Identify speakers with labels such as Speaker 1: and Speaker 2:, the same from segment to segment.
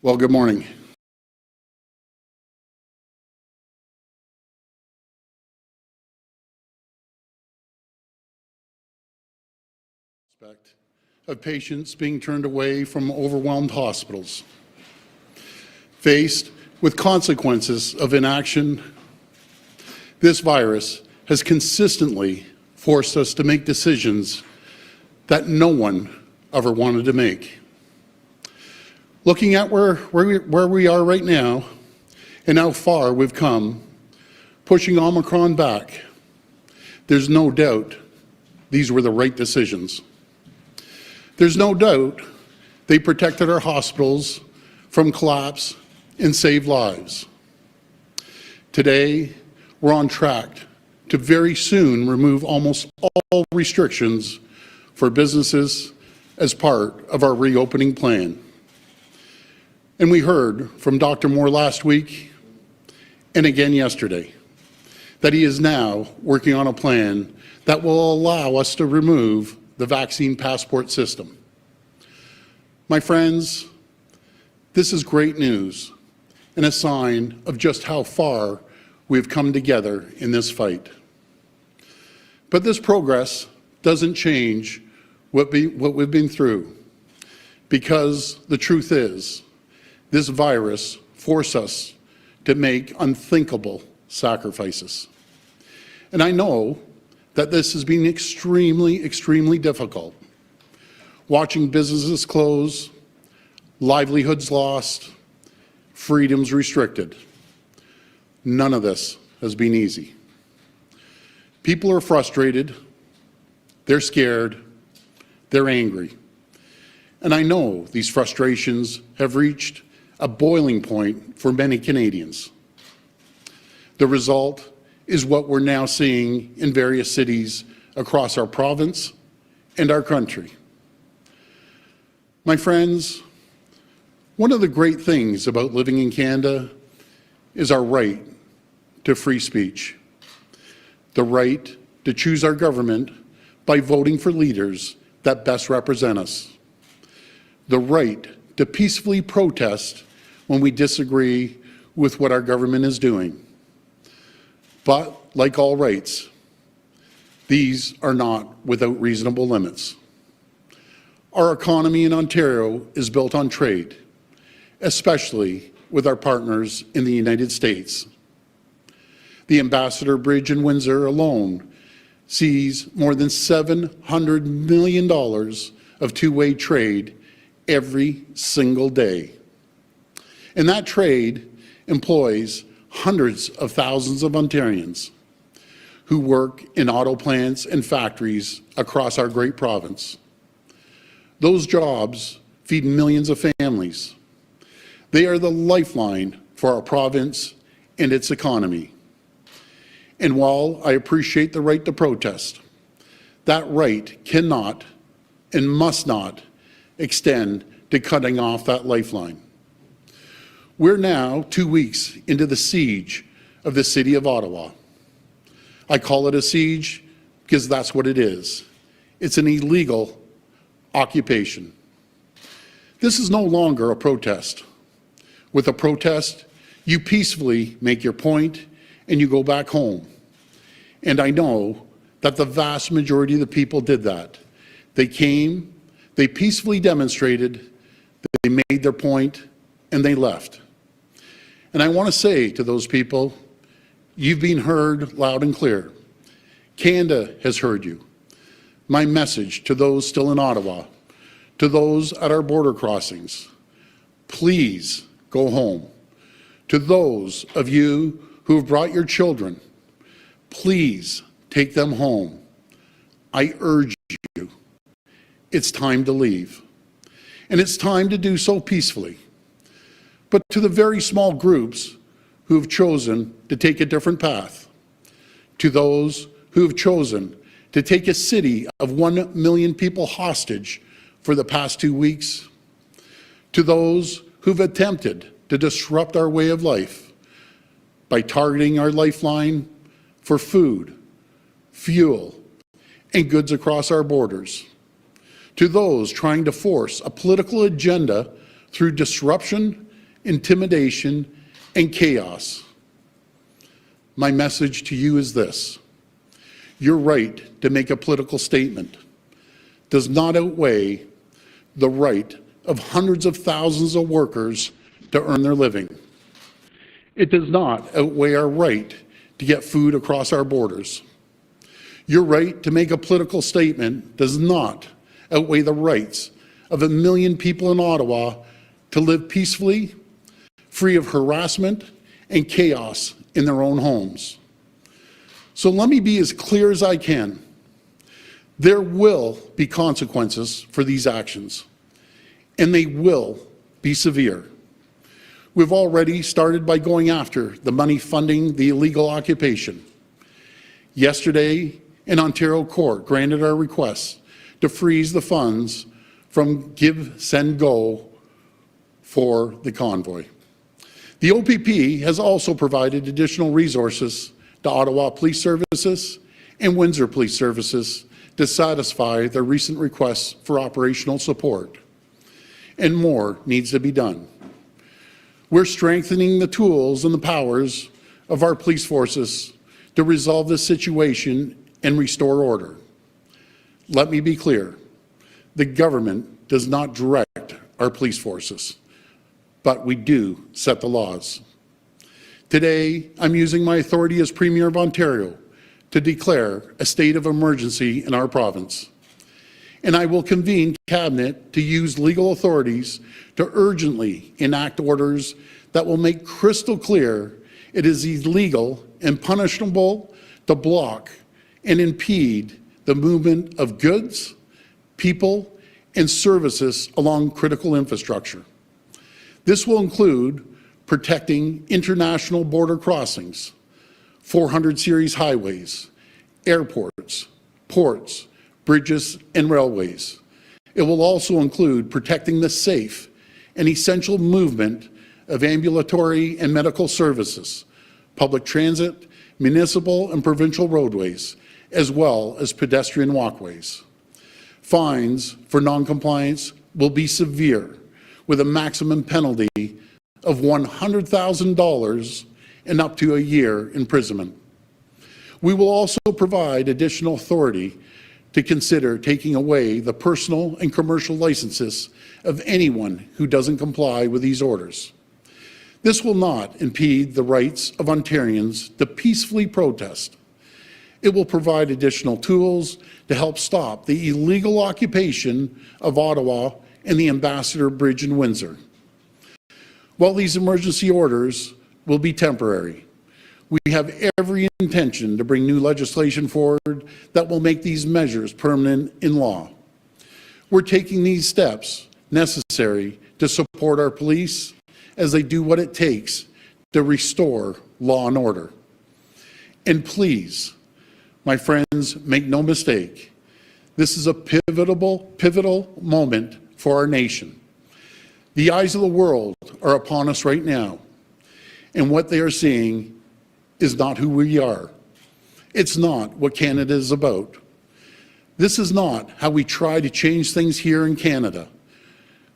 Speaker 1: Well, good morning. Of patients being turned away from overwhelmed hospitals. Faced with consequences of inaction, this virus has consistently forced us to make decisions that no one ever wanted to make. Looking at where we are right now and how far we've come, pushing Omicron back, there's no doubt these were the right decisions. There's no doubt they protected our hospitals from collapse and saved lives. Today, we're on track to very soon remove almost all restrictions for businesses as part of our reopening plan. And we heard from Dr. Moore last week and again yesterday that he is now working on a plan that will allow us to remove the vaccine passport system. My friends, this is great news and a sign of just how far we've come together in this fight. But this progress doesn't change what we've been through, because the truth is, this virus forced us to make unthinkable sacrifices. And I know that this has been extremely, extremely difficult. Watching businesses close, livelihoods lost, freedoms restricted. None of this has been easy. People are frustrated, they're scared, they're angry. And I know these frustrations have reached a boiling point for many Canadians. The result is what we're now seeing in various cities across our province and our country. My friends, one of the great things about living in Canada is our right to free speech, the right to choose our government by voting for leaders that best represent us, the right to peacefully protest when we disagree with what our government is doing. But like all rights, these are not without reasonable limits. Our economy in Ontario is built on trade, especially with our partners in the United States. The Ambassador Bridge in Windsor alone sees more than $700 million of two-way trade every single day. And that trade employs hundreds of thousands of Ontarians who work in auto plants and factories across our great province. Those jobs feed millions of families. They are the lifeline for our province and its economy. And while I appreciate the right to protest, that right cannot and must not extend to cutting off that lifeline. We're now 2 weeks into the siege of the city of Ottawa. I call it a siege because that's what it is. It's an illegal occupation. This is no longer a protest. With a protest, you peacefully make your point and you go back home. And I know that the vast majority of the people did that. They came, they peacefully demonstrated, they made their point, and they left. And I want to say to those people, you've been heard loud and clear. Canada has heard you. My message to those still in Ottawa, to those at our border crossings, please go home. To those of you who have brought your children, please take them home. I urge you, it's time to leave. And it's time to do so peacefully. But to the very small groups who have chosen to take a different path, to those who have chosen to take a city of 1 million people hostage for the past 2 weeks, to those who've attempted to disrupt our way of life by targeting our lifeline for food, fuel, and goods across our borders, to those trying to force a political agenda through disruption intimidation, and chaos. My message to you is this: your right to make a political statement does not outweigh the right of hundreds of thousands of workers to earn their living. It does not outweigh our right to get food across our borders. Your right to make a political statement does not outweigh the rights of 1 million people in Ottawa to live peacefully, free of harassment and chaos in their own homes. So let me be as clear as I can. There will be consequences for these actions, and they will be severe. We've already started by going after the money funding the illegal occupation. Yesterday, an Ontario court granted our request to freeze the funds from Give, Send, Go for the convoy. The OPP has also provided additional resources to Ottawa Police Services and Windsor Police Services to satisfy their recent requests for operational support. And more needs to be done. We're strengthening the tools and the powers of our police forces to resolve this situation and restore order. Let me be clear, the government does not direct our police forces, but we do set the laws. Today, I'm using my authority as Premier of Ontario to declare a state of emergency in our province. And I will convene Cabinet to use legal authorities to urgently enact orders that will make crystal clear it is illegal and punishable to block and impede the movement of goods, people, and services along critical infrastructure. This will include protecting international border crossings, 400 series highways, airports, ports, bridges, and railways. It will also include protecting the safe and essential movement of ambulatory and medical services, public transit, municipal and provincial roadways, as well as pedestrian walkways. Fines for non-compliance will be severe, with a maximum penalty of $100,000 and up to a year imprisonment. We will also provide additional authority to consider taking away the personal and commercial licenses of anyone who doesn't comply with these orders. This will not impede the rights of Ontarians to peacefully protest. It will provide additional tools to help stop the illegal occupation of Ottawa and the Ambassador Bridge in Windsor. While these emergency orders will be temporary, we have every intention to bring new legislation forward that will make these measures permanent in law. We're taking these steps necessary to support our police as they do what it takes to restore law and order. And please, my friends, make no mistake, this is a pivotal moment for our nation. The eyes of the world are upon us right now, and what they are seeing is not who we are. It's not what Canada is about. This is not how we try to change things here in Canada.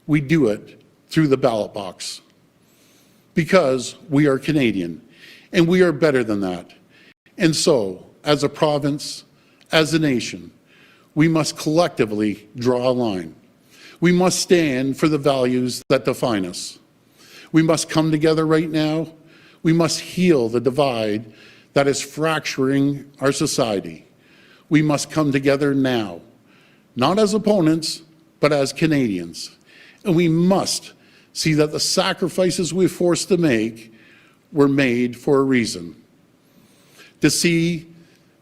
Speaker 1: We do it through the ballot box. Because we are Canadian, and we are better than that. And so, as a province, as a nation, we must collectively draw a line. We must stand for the values that define us. We must come together right now. We must heal the divide that is fracturing our society. We must come together now, not as opponents, but as Canadians. And we must see that the sacrifices we're forced to make were made for a reason. To see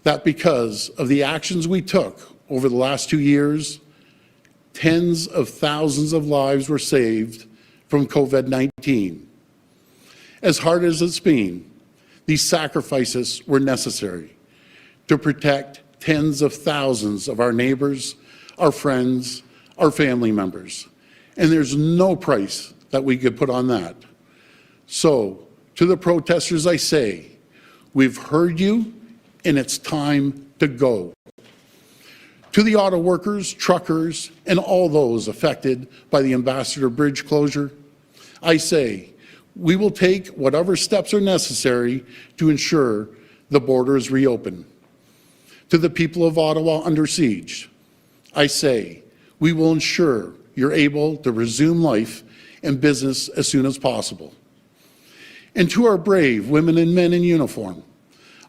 Speaker 1: that because of the actions we took over the last 2 years, tens of thousands of lives were saved from COVID-19. As hard as it's been, these sacrifices were necessary to protect tens of thousands of our neighbors, our friends, our family members. And there's no price that we could put on that. So, to the protesters I say, we've heard you and it's time to go. To the auto workers, truckers, and all those affected by the Ambassador Bridge closure, I say, We will take whatever steps are necessary to ensure the border is reopened. To the people of Ottawa under siege, I say, we will ensure you're able to resume life and business as soon as possible. And to our brave women and men in uniform,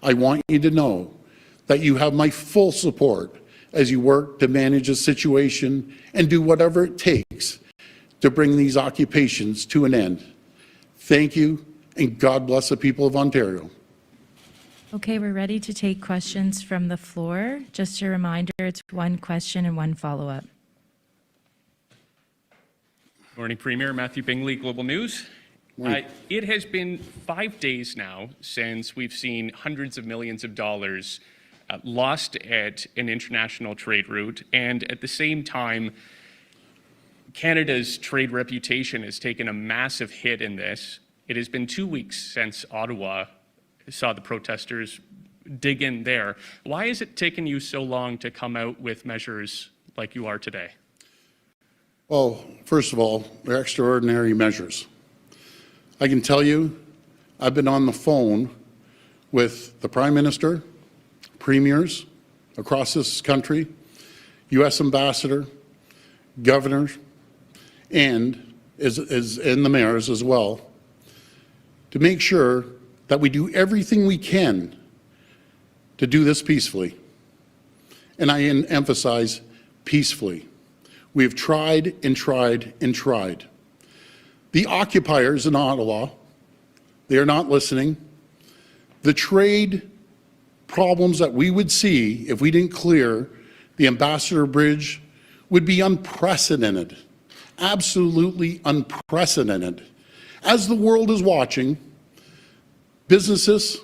Speaker 1: I want you to know that you have my full support as you work to manage the situation and do whatever it takes to bring these occupations to an end. Thank you, and God bless the people of Ontario.
Speaker 2: Okay, we're ready to take questions from the floor. Just a reminder, it's one question and one follow-up.
Speaker 3: Morning, Premier. Matthew Bingley, Global News. It has been 5 days now since we've seen hundreds of millions of dollars lost at an international trade route, and at the same time, Canada's trade reputation has taken a massive hit in this. It has been 2 weeks since Ottawa saw the protesters dig in there. Why has it taken you so long to come out with measures like you are today?
Speaker 1: Well, first of all, they're extraordinary measures. I can tell you, I've been on the phone with the Prime Minister, premiers across this country, U.S. Ambassador, governors, and the mayors as well, to make sure that we do everything we can to do this peacefully. And I emphasize peacefully. We have tried and tried and tried. The occupiers in Ottawa, they are not listening. The trade problems that we would see if we didn't clear the Ambassador Bridge would be unprecedented, absolutely unprecedented. As the world is watching, businesses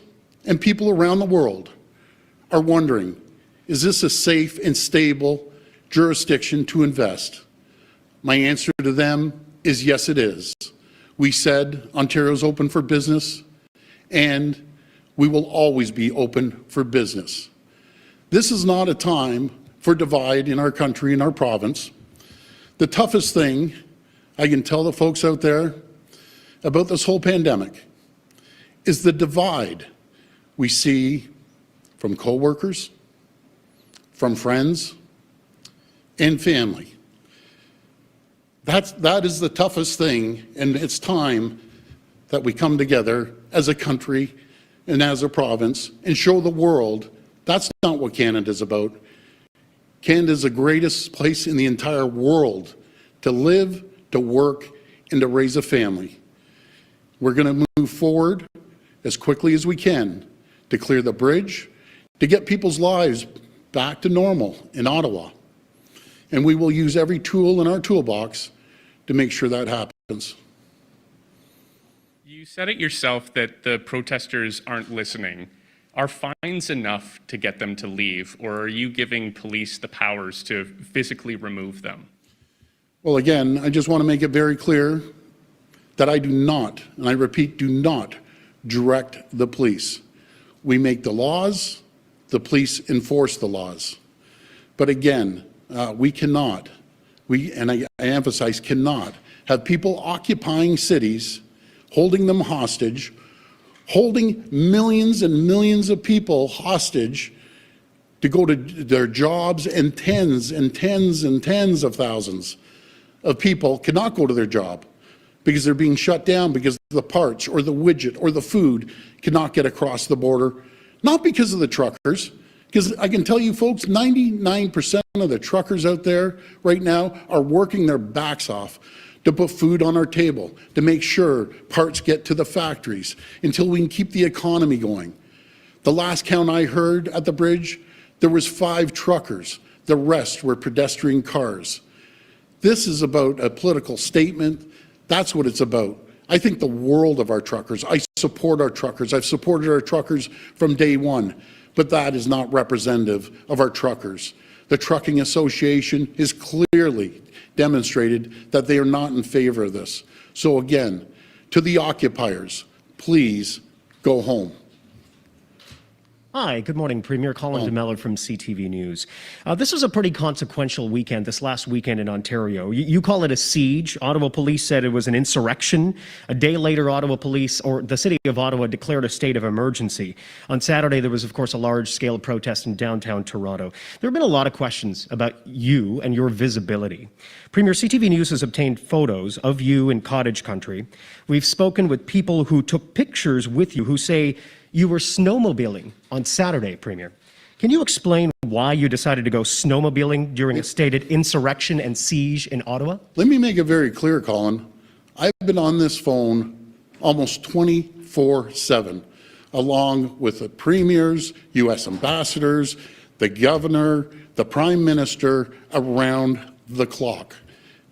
Speaker 1: and people around the world are wondering, is this a safe and stable jurisdiction to invest? My answer to them is yes, it is. We said Ontario's open for business, and we will always be open for business. This is not a time for divide in our country, in our province. The toughest thing I can tell the folks out there about this whole pandemic is the divide we see from coworkers, from friends, and family. That is the toughest thing, and it's time that we come together as a country and as a province and show the world that's not what Canada's about. Canada's the greatest place in the entire world to live, to work, and to raise a family. We're going to move forward as quickly as we can to clear the bridge, to get people's lives back to normal in Ottawa. And we will use every tool in our toolbox to make sure that happens.
Speaker 3: You said it yourself that the protesters aren't listening. Are fines enough to get them to leave, or are you giving police the powers to physically remove them?
Speaker 1: Well, again, I just want to make it very clear that I do not, and I repeat, do not direct the police. We make the laws, the police enforce the laws. But again, we cannot, and I emphasize cannot, have people occupying cities, holding them hostage, holding millions and millions of people hostage to go to their jobs, and tens and tens and tens of thousands of people cannot go to their job because they're being shut down because the parts or the widget or the food cannot get across the border, not because of the truckers, because I can tell you folks, 99% of the truckers out there right now are working their backs off to put food on our table, to make sure parts get to the factories until we can keep the economy going. The last count I heard at the bridge, there was 5 truckers. The rest were pedestrian cars. This is about a political statement. That's what it's about. I think the world of our truckers. I support our truckers. I've supported our truckers from day one, but that is not representative of our truckers. The Trucking Association has clearly demonstrated that they are not in favor of this. So again, to the occupiers, please go home.
Speaker 4: Hi, good morning, Premier. Colin DeMello from CTV News. This was a pretty consequential weekend, this last weekend in Ontario. You call it a siege. Ottawa police said it was an insurrection. A day later, Ottawa police, or the city of Ottawa, declared a state of emergency. On Saturday, there was, of course, a large-scale protest in downtown Toronto. There have been a lot of questions about you and your visibility. Premier, CTV News has obtained photos of you in cottage country. We've spoken with people who took pictures with you who say you were snowmobiling on Saturday, Premier. Can you explain why you decided to go snowmobiling during a stated insurrection and siege in Ottawa?
Speaker 1: Let me make it very clear, Colin. I've been on this phone almost 24/7, along with the premiers, U.S. ambassadors, the governor, the prime minister, around the clock.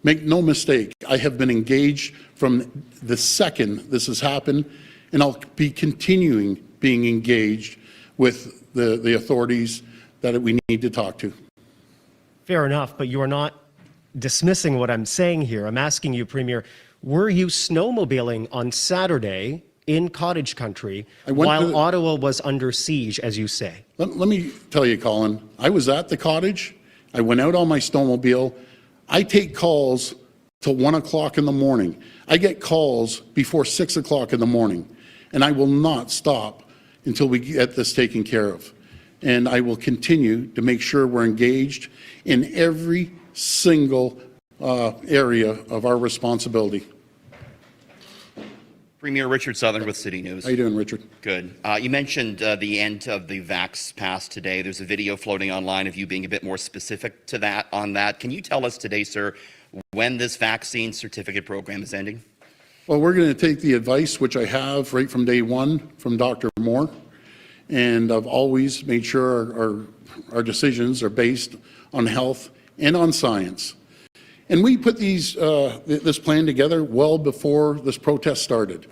Speaker 1: Make no mistake, I have been engaged from the second this has happened, and I'll be continuing being engaged with the authorities that we need to talk to.
Speaker 4: Fair enough, but you are not dismissing what I'm saying here. I'm asking you, Premier, were you snowmobiling on Saturday in cottage country while Ottawa was under siege, as you say?
Speaker 1: Let me tell you, Colin, I was at the cottage. I went out on my snowmobile. I take calls till 1 o'clock in the morning. I get calls before 6 o'clock in the morning, and I will not stop until we get this taken care of. And I will continue to make sure we're engaged in every single area of our responsibility.
Speaker 5: Premier Richard Southern with City News.
Speaker 1: How you doing, Richard?
Speaker 5: Good. You mentioned the end of the Vax Pass today. There's a video floating online of you being a bit more specific to that. On that, can you tell us today, sir, when this vaccine certificate program is ending?
Speaker 1: Well, we're going to take the advice, which I have right from day one from Dr. Moore, and I've always made sure our decisions are based on health and on science. And we put this plan together well before this protest started.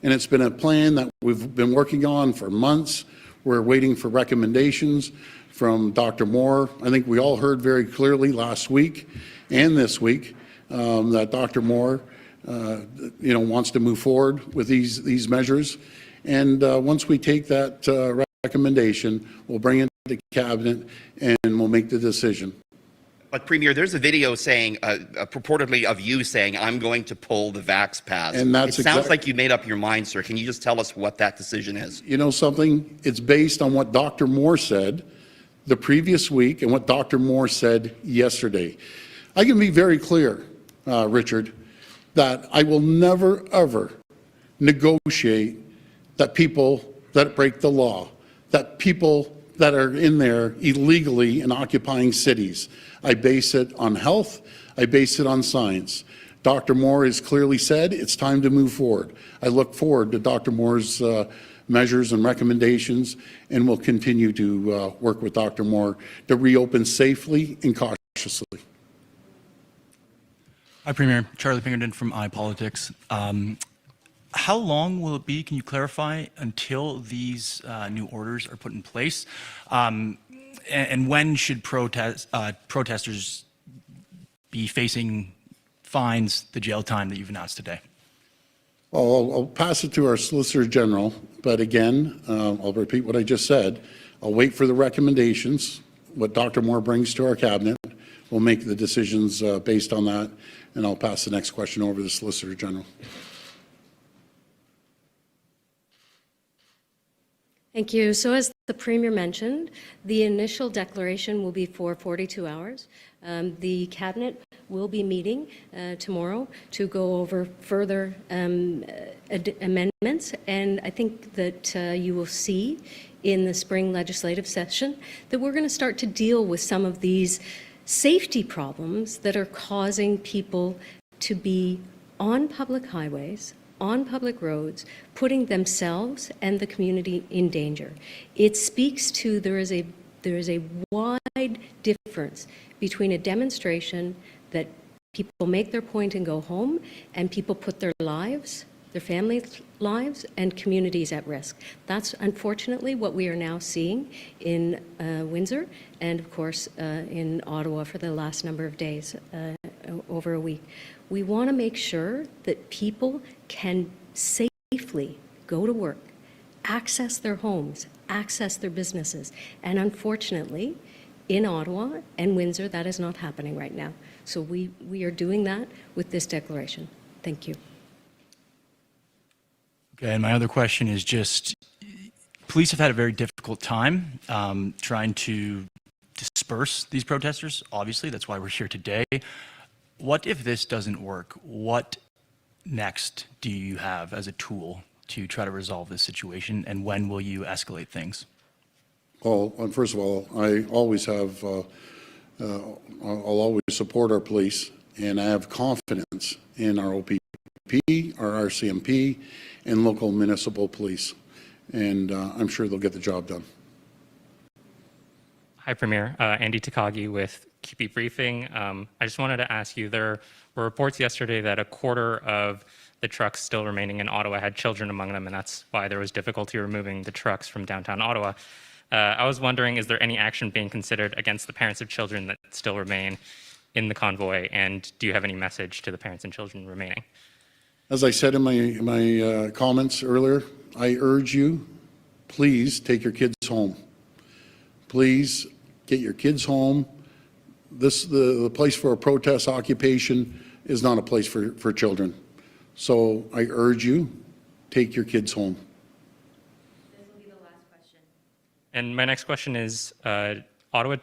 Speaker 1: And it's been a plan that we've been working on for months. We're waiting for recommendations from Dr. Moore. I think we all heard very clearly last week and this week that Dr. Moore wants to move forward with these measures. And once we take that recommendation, we'll bring it to Cabinet and we'll make the decision.
Speaker 5: But Premier, there's a video saying, purportedly of you saying, I'm going to pull the Vax Pass.
Speaker 1: And that's
Speaker 5: it sounds like you made up your mind, sir. Can you just tell us what that decision is?
Speaker 1: You know something? It's based on what Dr. Moore said the previous week and what Dr. Moore said yesterday. I can be very clear, Richard, that I will never, ever negotiate that people that break the law, that people that are in there illegally and occupying cities. I base it on health. I base it on science. Dr. Moore has clearly said it's time to move forward. I look forward to Dr. Moore's measures and recommendations, and we'll continue to work with Dr. Moore to reopen safely and cautiously.
Speaker 6: Hi, Premier. Charlie Pinkerton from iPolitics. How long will it be, can you clarify, until these new orders are put in place? And when should protesters be facing fines, the jail time that you've announced today?
Speaker 1: Well, I'll pass it to our Solicitor General, but again, I'll repeat what I just said. I'll wait for the recommendations, what Dr. Moore brings to our Cabinet. We'll make the decisions based on that, and I'll pass the next question over to the Solicitor General.
Speaker 7: Thank you. So as the Premier mentioned, the initial declaration will be for 42 hours. The Cabinet will be meeting tomorrow to go over further amendments, and I think that you will see in the spring legislative session that we're going to start to deal with some of these safety problems that are causing people to be on public highways, on public roads, putting themselves and the community in danger. It speaks to there is a wide difference between a demonstration that people make their point and go home, and people put their lives, their families' lives, and communities at risk. That's unfortunately what we are now seeing in Windsor and, of course, in Ottawa for the last number of days, over a week. We want to make sure that people can safely go to work, access their homes, access their businesses. And unfortunately, in Ottawa and Windsor, that is not happening right now. So we are doing that with this declaration. Thank you.
Speaker 6: Okay, and my other question is just, police have had a very difficult time trying to disperse these protesters. Obviously, that's why we're here today. What if this doesn't work? What next do you have as a tool to try to resolve this situation, and when will you escalate things?
Speaker 1: Well, first of all, I always have, I'll always support our police, and I have confidence in our OPP, our RCMP, and local municipal police. And I'm sure they'll get the job done.
Speaker 8: Hi, Premier. Andy Takagi with QP Briefing. I just wanted to ask you, there were reports yesterday that a quarter of the trucks still remaining in Ottawa had children among them, and that's why there was difficulty removing the trucks from downtown Ottawa. I was wondering, is there any action being considered against the parents of children that still remain in the convoy, and do you have any message to the parents and children remaining?
Speaker 1: As I said in my comments earlier, I urge you, please take your kids home. Please get your kids home. The place for a protest occupation is not a place for children. So I urge you, take your kids home.
Speaker 2: This will be the last question.
Speaker 8: And my next question is, Ontario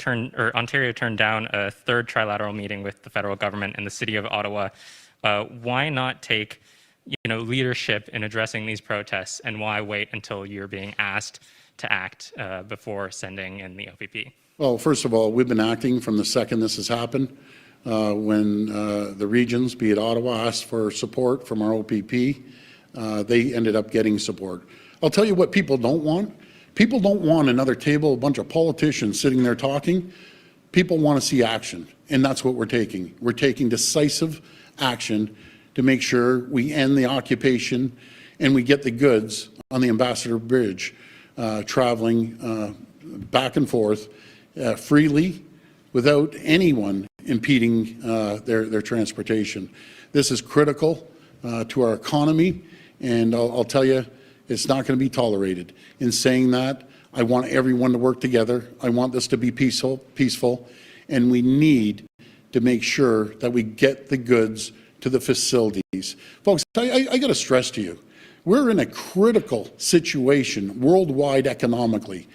Speaker 8: turned down a third trilateral meeting with the federal government and the city of Ottawa. Why not take, leadership in addressing these protests, and why wait until you're being asked to act before sending in the OPP?
Speaker 1: Well, first of all, we've been acting from the second this has happened. When the regions, be it Ottawa, asked for support from our OPP, they ended up getting support. I'll tell you what people don't want. People don't want another table, a bunch of politicians sitting there talking. People want to see action, and that's what we're taking. We're taking decisive action to make sure we end the occupation and we get the goods on the Ambassador Bridge traveling back and forth freely without anyone impeding their transportation. This is critical to our economy, and I'll tell you, it's not going to be tolerated. In saying that, I want everyone to work together. I want this to be peaceful, and we need to make sure that we get the goods to the facilities. Folks, I got to stress to you, we're in a critical situation worldwide economically.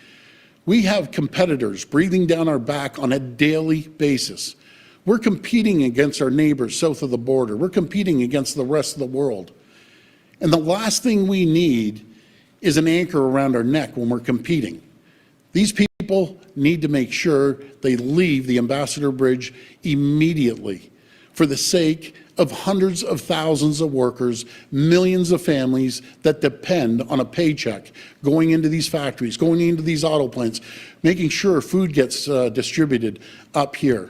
Speaker 1: We have competitors breathing down our back on a daily basis. We're competing against our neighbors south of the border. We're competing against the rest of the world. And the last thing we need is an anchor around our neck when we're competing. These people need to make sure they leave the Ambassador Bridge immediately for the sake of hundreds of thousands of workers, millions of families that depend on a paycheck going into these factories, going into these auto plants, making sure food gets distributed up here.